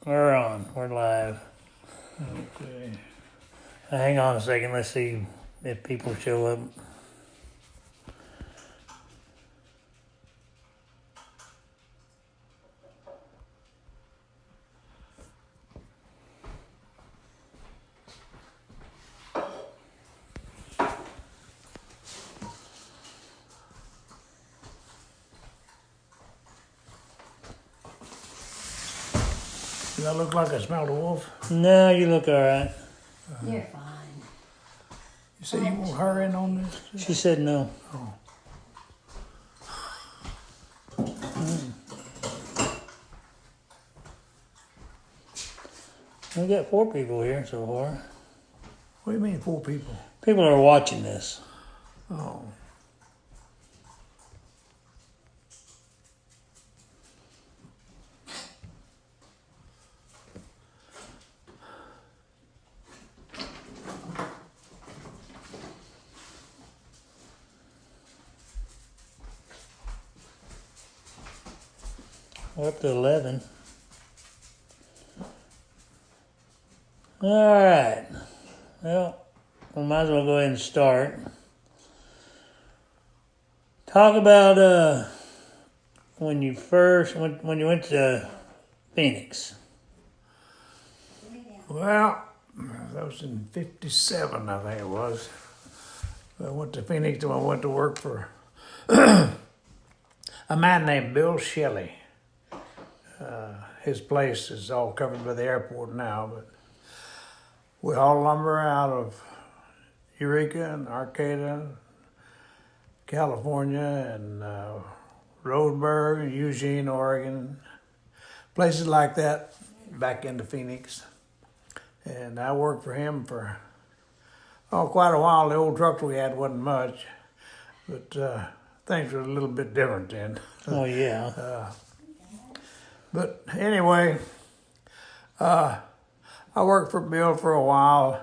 We're on. We're live. Okay. Hang on a second. Let's see if people show up. Do I look like I smelled a wolf? No, you look all right. You're fine. You say you want her in on this? She said no. Oh. We got 4 people here so far. What do you mean 4 people? People are watching this. Oh. We're up to 11. All right. Well, we might as well go ahead and start. Talk about when you went to Phoenix. Well, that was in 57, I think it was. I went to Phoenix and I went to work for a man named Bill Shelley. His place is all covered by the airport now, but we haul lumber out of Eureka and Arcata, California, and Roseburg and Eugene, Oregon, places like that, back into Phoenix. And I worked for him for quite a while. The old trucks we had wasn't much, but things were a little bit different then. Oh, yeah. But anyway, I worked for Bill for a while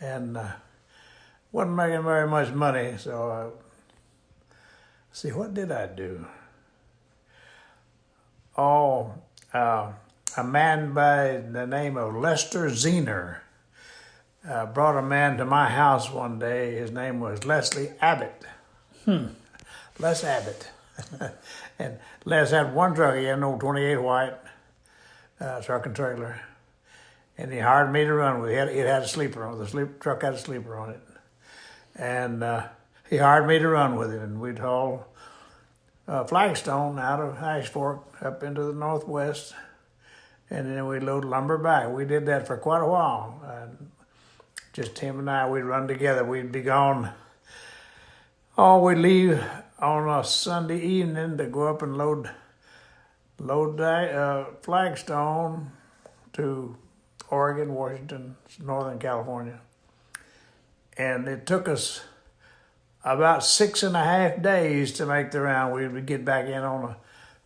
and wasn't making very much money. So, see, what did I do? Oh, a man by the name of Lester Zener brought a man to my house one day. His name was Leslie Abbott. Les Abbott. And Les had one truck. He had an old 28 white truck and trailer. And he hired me to run with it. It had a sleeper on it. The truck had a sleeper on it. And he hired me to run with it. And we'd haul flagstone out of Ash Fork up into the northwest. And then we'd load lumber back. We did that for quite a while. Just him and I, we'd run together. We'd be gone. Oh, we'd leave on a Sunday evening to go up and load flagstone to Oregon, Washington, Northern California. And it took us about 6.5 days to make the round. We would get back in on a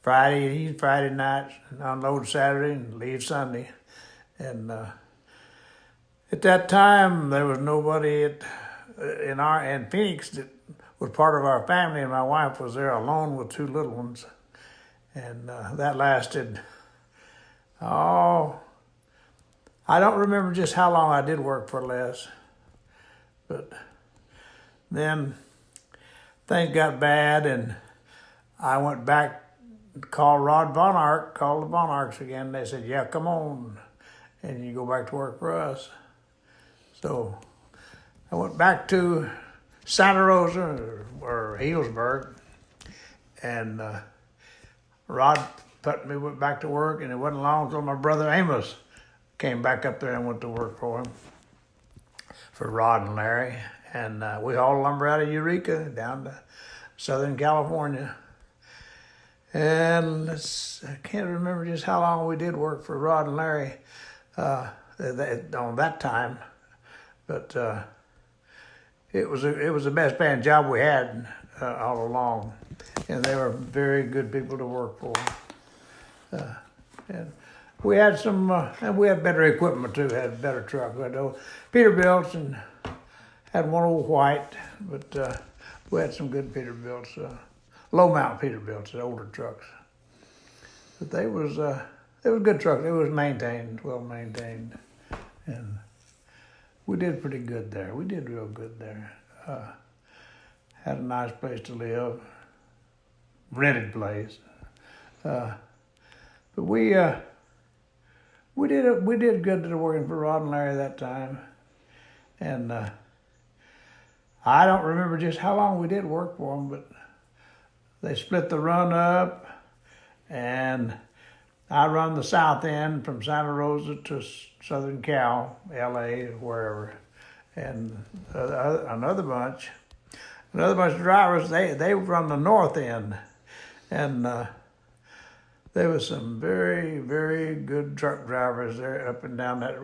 Friday night, and unload Saturday and leave Sunday. And at that time, there was nobody in Phoenix that was part of our family, and my wife was there alone with 2 little ones. And that lasted, I don't remember just how long I did work for Les. But then things got bad, and I went back to call Rod Von Ark, called the Von Arks again. They said, yeah, come on, and you go back to work for us. So I went back to Santa Rosa or Healdsburg, and Rod went back to work, and it wasn't long until my brother Amos came back up there and went to work for him, for Rod and Larry. And we hauled lumber out of Eureka down to Southern California. And I can't remember just how long we did work for Rod and Larry on that time, but it was the best paying job we had all along, and they were very good people to work for. And we had and we had better equipment too. Had better truck. We had Peterbilts and had one old white, but we had some good Peterbilts, low mount Peterbilts, the older trucks. But they was It was a good truck. It was maintained, well maintained, and we did pretty good there. We did real good there. Had a nice place to live, rented place. But we did good to working for Rod and Larry that time, and I don't remember just how long we did work for them, but they split the run up, and I run the south end from Santa Rosa to Southern Cal, L.A., wherever, and another bunch of drivers, they run the north end, and there was some very, very good truck drivers there up and down that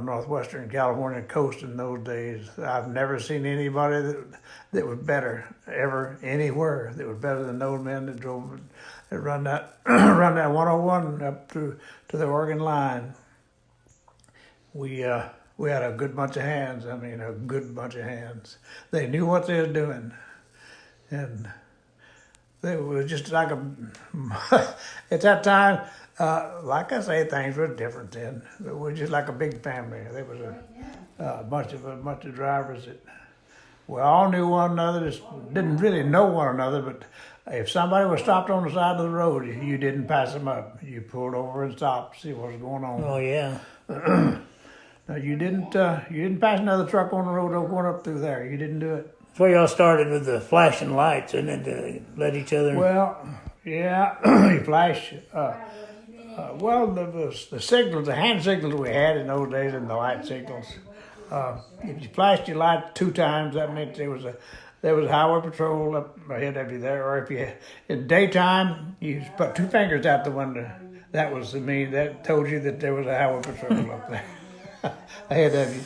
northwestern California coast in those days. I've never seen anybody that was better ever anywhere. That was better than those men that drove that run that run that 101 up to the Oregon line. We had a good bunch of hands. I mean, a good bunch of hands. They knew what they were doing, and they were just like at that time, like I say, things were different then. It was just like a big family. There was a bunch of drivers that we all knew one another. Just didn't really know one another, but if somebody was stopped on the side of the road, you didn't pass them up. You pulled over and stopped, see what was going on. Oh yeah. No, you didn't pass another truck on the road going up through there. You didn't do it. Before y'all started with the flashing lights, and then to let each other. Well, yeah, you flash. Well, the signals, the hand signals we had in those days, and the light signals. If you flashed your light 2 times, that meant there was a highway patrol up ahead of you there. Or if you in daytime, you just put 2 fingers out the window. That was to me. That told you that there was a highway patrol up there ahead of you.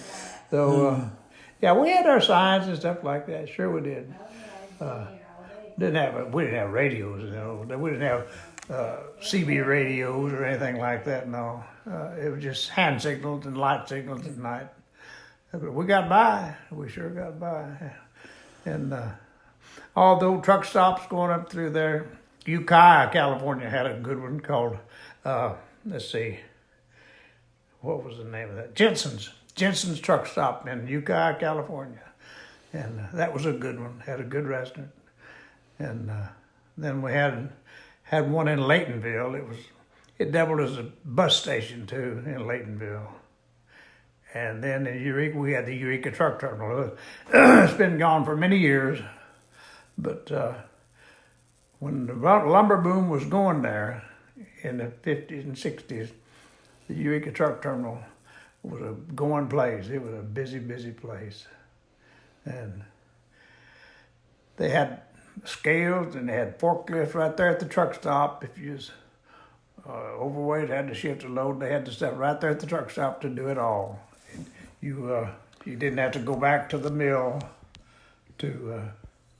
So yeah, we had our signs and stuff like that. Sure, we did. We didn't have radios, you know. We didn't have CB radios or anything like that. No, it was just hand signals and light signals at night. But we got by. We sure got by. And all those truck stops going up through there. Ukiah, California had a good one called, let's see, what was the name of that? Jensen's Truck Stop in Ukiah, California. And that was a good one. Had a good restaurant. And then we had one in Laytonville. It doubled as a bus station too in Laytonville. And then in Eureka, we had the Eureka Truck Terminal. It's been gone for many years, but when the lumber boom was going there in the 50s and 60s, the Eureka Truck Terminal was a going place. It was a busy, busy place. And they had scales and they had forklifts right there at the truck stop. If you was overweight, had to shift the load, they had the stuff right there at the truck stop to do it all. You didn't have to go back to the mill to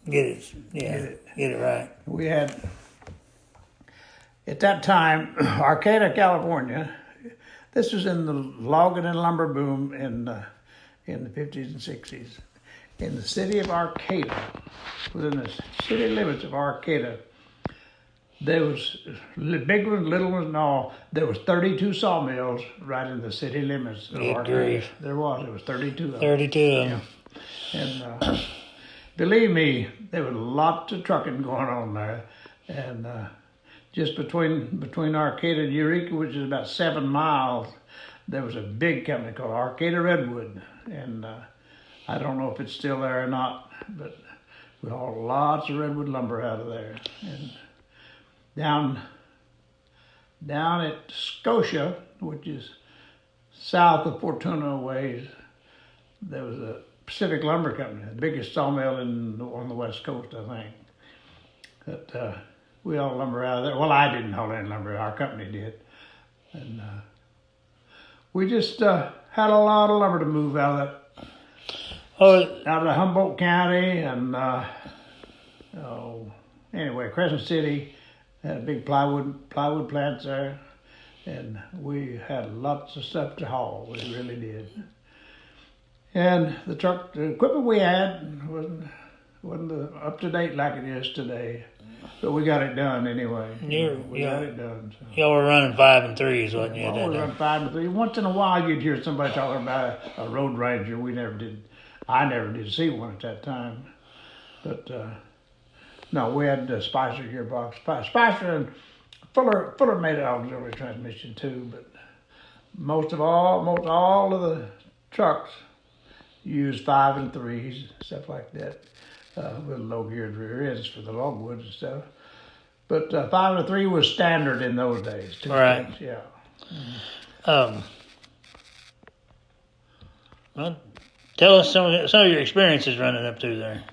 get it right. We had, at that time, Arcata, California. This was in the logging and lumber boom in the 50s and 60s. In the city of Arcata, within the city limits of Arcata, there was big ones, little ones, and all. There was 32 sawmills right in the city limits of Arcata. There was 32 of them. 32 of them. Yeah. And believe me, there was lots of trucking going on there. And just between Arcata and Eureka, which is about 7 miles, there was a big company called Arcata Redwood. And I don't know if it's still there or not, but we hauled lots of redwood lumber out of there. And down at Scotia, which is south of Fortuna ways, there was a Pacific Lumber Company, the biggest sawmill on the West Coast, I think. But we hauled lumber out of there. Well, I didn't haul any lumber; our company did. And we just had a lot of lumber to move out of the Humboldt County, and anyway, Crescent City had a big plywood plants there, and we had lots of stuff to haul. We really did. And the equipment we had wasn't up to date like it is today. But we got it done anyway. We Yeah. got it done. So. Y'all were running 5 and 3s, wasn't you? At Well, that we time? run 5 and 3. Once in a while, you'd hear somebody talking about a Road Ranger. We never did. I never did see one at that time. But no, we had the Spicer gearbox. Spicer and Fuller made an auxiliary transmission too. But most all of the trucks use 5 and 3s, stuff like that, with low geared rear ends for the logwoods and stuff. But 5 and 3 was standard in those days. 2 Right. steps, yeah. Well, tell us some of your experiences running up through there.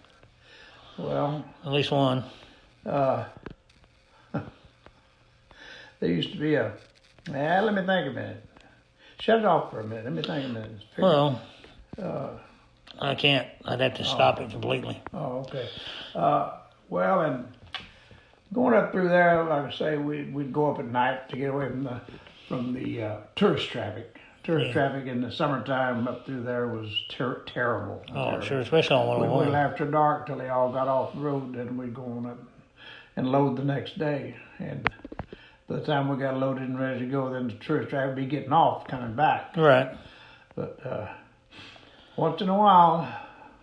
Well, At least one. there used to be a. Let me think a minute. Shut it off for a minute. Let me think a minute. Well, I can't. I'd have to stop it completely. Oh, okay. Well, and going up through there, like I say, we'd go up at night to get away from the tourist traffic. Traffic in the summertime up through there was terrible. Oh, sure, especially on We'd 101. wait after dark till they all got off the road, then we'd go on up and load the next day. And by the time we got loaded and ready to go, then the tourist traffic would be getting off, coming back. Right. But once in a while,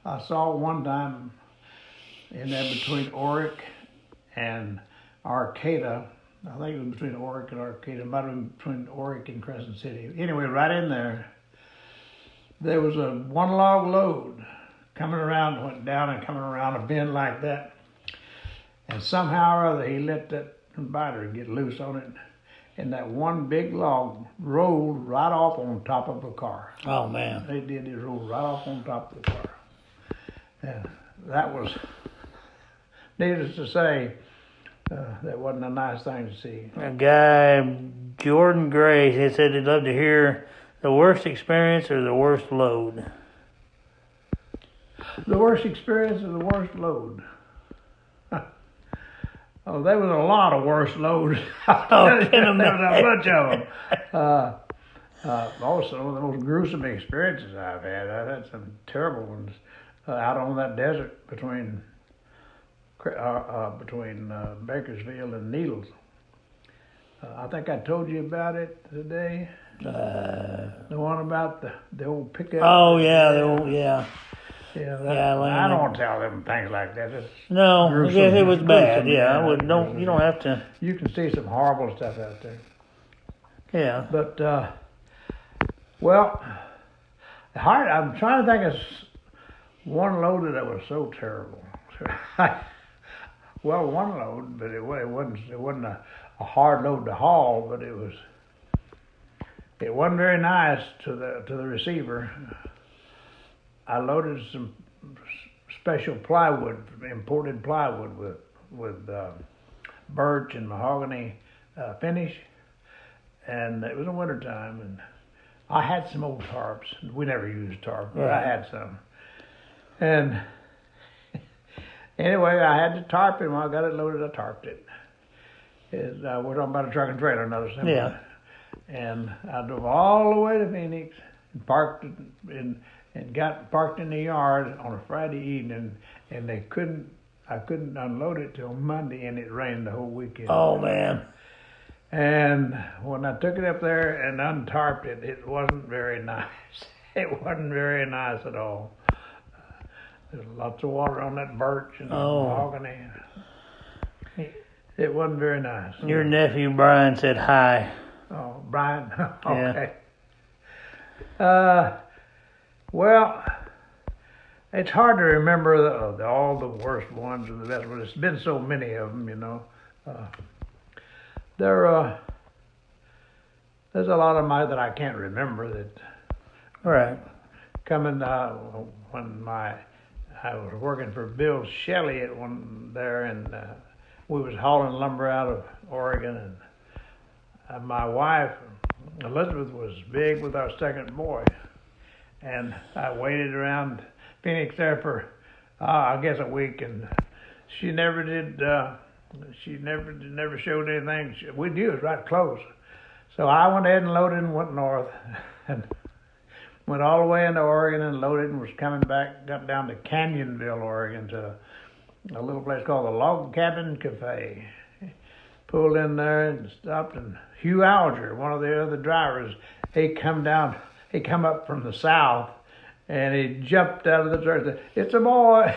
I saw one time in there between Oric and Arcata. I think it was between Oric and Arcata. It might have been between Oric and Crescent City. Anyway, right in there was a one log load coming around, went down and coming around a bend like that. And somehow or other, he let that biter get loose on it. And that one big log rolled right off on top of a car. Oh, man. They did. It rolled right off on top of the car. And that was, needless to say, that wasn't a nice thing to see. A guy, Jordan Gray, he said he'd love to hear the worst experience or the worst load. The worst experience or the worst load? Oh, there was a lot of worst loads. There was a bunch of them. Also, the most gruesome experiences I've had. I've had some terrible ones out on that desert between Bakersfield and Needles. I think I told you about it today. The one about the old pickup. Oh, yeah, yeah. Yeah, Yeah, I don't tell them things like that. It's No, gruesome. yes, it was bad. Gruesome, Yeah, I yeah. would. You don't have to. You can see some horrible stuff out there. Yeah. But well, I'm trying to think of one load that was so terrible. Well, one load, but it wasn't a hard load to haul, but it wasn't very nice to the receiver. I loaded some special plywood, imported plywood with birch and mahogany finish, and it was in wintertime, and I had some old tarps. We never used tarps, but I had some. And anyway, I had to tarp it. When I got it loaded, I tarped it. We're talking about a truck and trailer, another simple. Yeah. And I drove all the way to Phoenix and parked parked in the yard on a Friday evening, and I couldn't unload it till Monday, and it rained the whole weekend. Oh, man. And when I took it up there and untarped it, it wasn't very nice. It wasn't very nice at all. There's lots of water on that birch and mahogany. It wasn't very nice. Your nephew Brian said hi. Oh, Brian? Okay. Well, it's hard to remember all the worst ones and the best ones. There's been so many of them, you know. There's a lot of mine that I can't remember that. Right. Coming when I was working for Bill Shelley at one there, and we was hauling lumber out of Oregon, and my wife Elizabeth was big with our second boy, and I waited around Phoenix there for I guess a week, and she never did. She never showed anything. We knew it was right close, so I went ahead and loaded and went north, and went all the way into Oregon and loaded and was coming back. Got down to Canyonville, Oregon, to a little place called the Log Cabin Cafe. Pulled in there and stopped, and Hugh Alger, one of the other drivers, he come up from the south, and he jumped out of the truck and said, "It's a boy."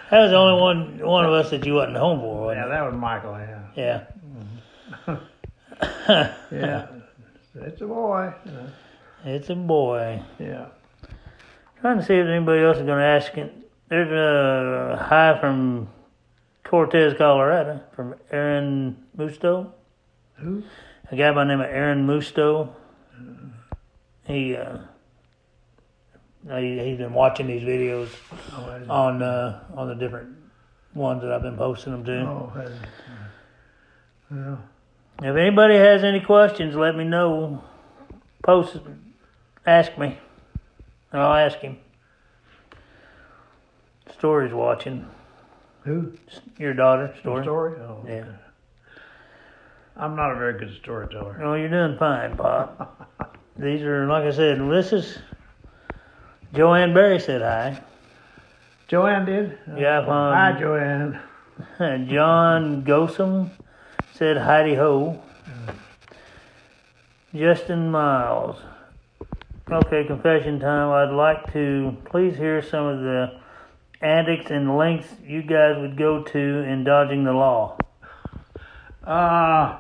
That was the only one of us that you wasn't home for, wasn't Yeah, it? that was Michael, yeah. Yeah. Yeah. It's a boy. It's a boy. Yeah. Trying to see if anybody else is going to ask it. There's a hi from Cortez, Colorado, from Aaron Musto. Who? A guy by the name of Aaron Musto. He's been watching these videos on the different ones that I've been posting them to. Oh, yeah. If anybody has any questions, let me know. Ask me, and I'll ask him. Story's watching. Who? Your daughter, Story. Story? Oh, Yeah. okay. I'm not a very good storyteller. Oh, you're doing fine, Pop. These are, like I said, this is Joanne Berry said hi. Joanne did? Yeah, Hi, Joanne. John Gosum said hidey ho. Justin Miles. Okay, confession time. I'd like to please hear some of the antics and lengths you guys would go to in dodging the law. I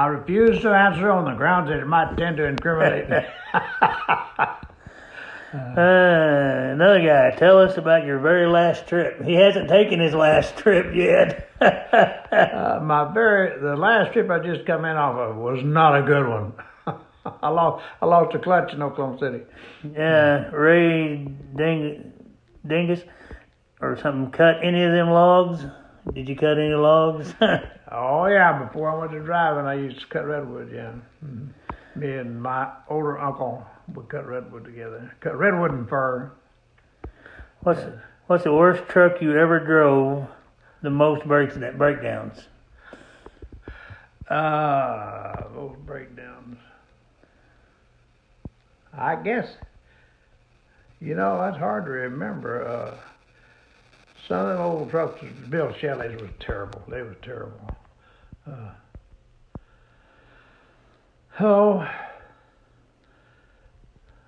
refuse to answer on the grounds that it might tend to incriminate me. Another guy, tell us about your very last trip. He hasn't taken his last trip yet. The last trip I just come in off of was not a good one. I lost a clutch in Oklahoma City. Yeah, Ray Dingus or something cut any of them logs? Did you cut any logs? Oh yeah, before I went to driving, I used to cut redwood. Yeah, Me and my older uncle would cut redwood together. Cut redwood and fir. What's the worst truck you ever drove? The most breakdowns. Those breakdowns. I guess. That's hard to remember. Some of them old trucks, Bill Shelley's, was terrible. They were terrible.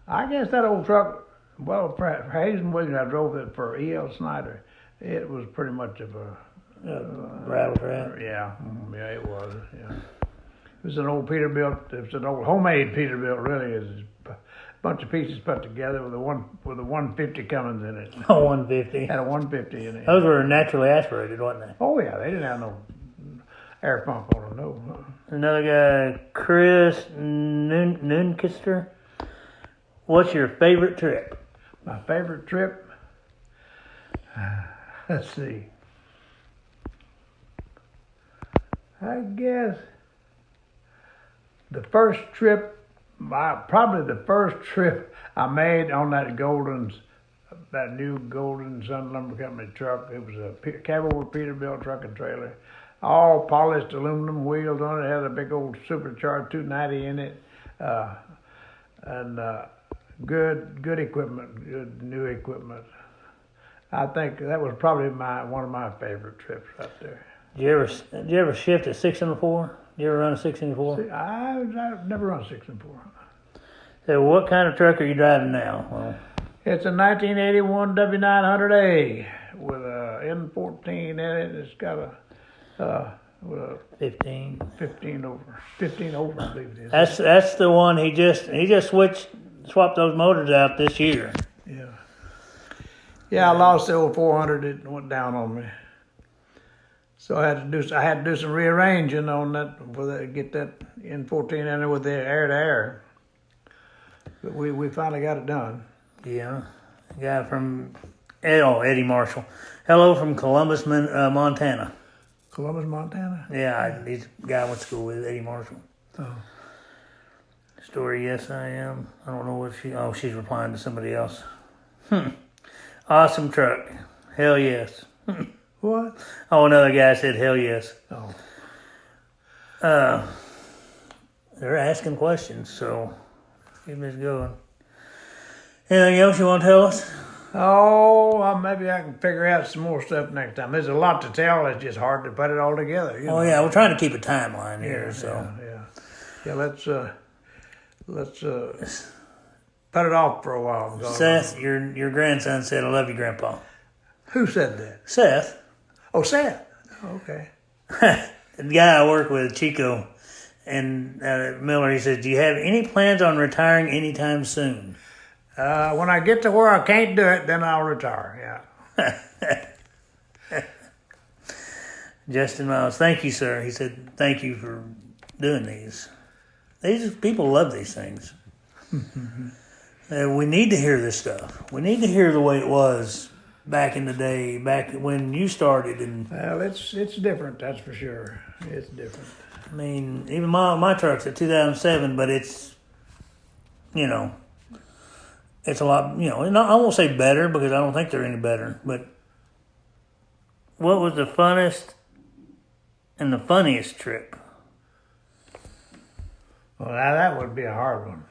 I guess that old truck, well, for Hazen Williams, I drove it for E.L. Snyder. It was pretty much of a rattle trap. Yeah, it was. Yeah, it was an old Peterbilt. It was an old homemade Peterbilt. Really, is a bunch of pieces put together with a 150 Cummins in it. A 150. Had a 150 in it. Those were naturally aspirated, wasn't they? Oh yeah, they didn't have no air pump on them. No. Another guy, Chris Noonkister. What's your favorite trip? My favorite trip. Let's see. I guess the first trip I made on that new Golden Sun Lumber Company truck. It was a cabover Peterbilt truck and trailer, all polished aluminum wheels on it. It had a big old supercharged 290 in it, and good equipment, good new equipment. I think that was probably one of my favorite trips right there. Did you ever shift at 6 and 4? Did you ever run a 6 and 4? I've never run 6 and 4. So what kind of truck are you driving now? Well, It's a 1981 W900A with a N14 in it. It's got a 15. 15 over, I believe it is. That's the one he just swapped those motors out this year. Yeah. Yeah, I lost the old 400. It went down on me. So I had to do some rearranging on that get that N14 in there with the air to air. But we finally got it done. Yeah. A guy from Eddie Marshall. Hello from Columbus, Montana. Columbus, Montana? Yeah, he's a guy I went to school with, Eddie Marshall. Oh. Story, yes I am. I don't know what she's replying to somebody else. Awesome truck. Hell yes. What? Oh, another guy said hell yes. Oh. They're asking questions, so keep this going. Anything else you want to tell us? Oh, maybe I can figure out some more stuff next time. There's a lot to tell. It's just hard to put it all together. You know? Yeah, we're trying to keep a timeline here, so. Yeah. Let's put it off for a while. Seth, your grandson said, "I love you, Grandpa." Who said that? Seth. Oh, Seth. Oh, okay. The guy I work with, Chico, and Miller, he said, "Do you have any plans on retiring anytime soon?" When I get to where I can't do it, then I'll retire. Yeah. Justin Miles, thank you, sir. He said, "Thank you for doing these. These people love these things." We need to hear this stuff. We need to hear the way it was back in the day, back when you started. And Well, it's different, that's for sure. It's different. I mean, even my truck's a 2007, but it's, it's a lot, and I won't say better because I don't think they're any better, but what was the funnest and the funniest trip? Well, now that would be a hard one.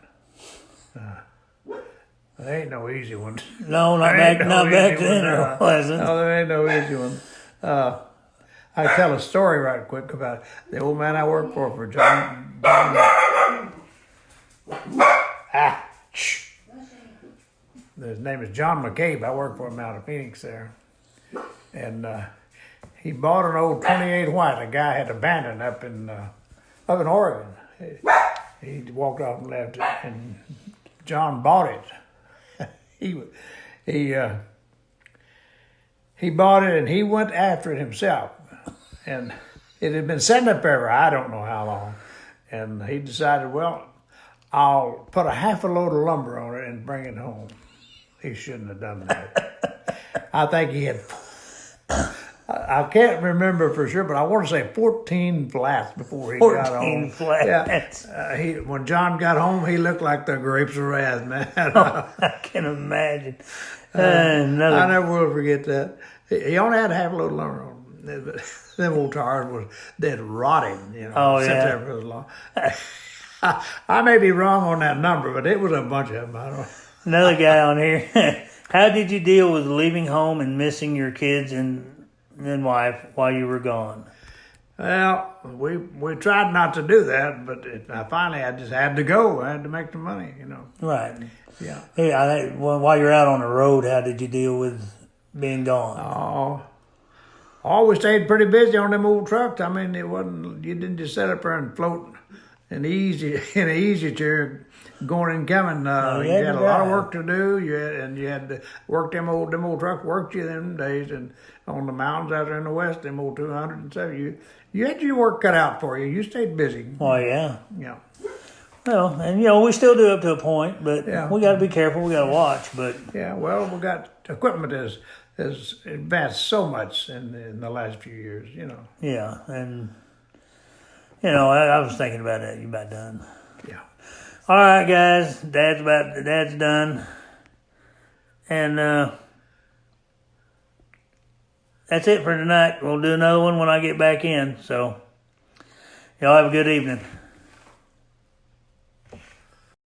There ain't no easy one. No, not back then. It wasn't. No, there ain't no easy one. I tell a story right quick about the old man I worked for John. His name is John McCabe. I worked for him out of Phoenix there, and he bought an old 28 white. A guy had abandoned up in Oregon. He walked off and left it, and John bought it. He bought it and he went after it himself, and it had been sitting up there for I don't know how long, and he decided, well, I'll put a half a load of lumber on it and bring it home. He shouldn't have done that. I think he had, I can't remember for sure, but I want to say 14 flats before he got home. 14 flats. Yeah. When John got home, he looked like the grapes of wrath, man. I can imagine. I never will forget that. He only had half a load of lumber on him. Them old tires was dead rotting, Oh, sit yeah. there for as long. I may be wrong on that number, but it was a bunch of them. I don't know. Another guy on here. How did you deal with leaving home and missing your kids and wife while you were gone? Well, we tried not to do that, but finally I just had to go. I had to make the money, Right. Yeah. Hey, while you're out on the road, how did you deal with being gone? Oh, we stayed pretty busy on them old trucks. I mean, you didn't just sit up there and float in an easy chair going and coming. You had a lot of work to do. You had to work them old trucks worked you them days, and on the mountains out there in the west, them old 207. You had your work cut out for you. You stayed busy. Oh, yeah. Yeah. Well, and we still do up to a point, but we got to be careful. We got to watch, but Yeah, well, we got equipment has advanced so much in the last few years, yeah, and I was thinking about that. You about done? Yeah. All right, guys. Dad's done, and that's it for tonight. We'll do another one when I get back in. So, y'all have a good evening.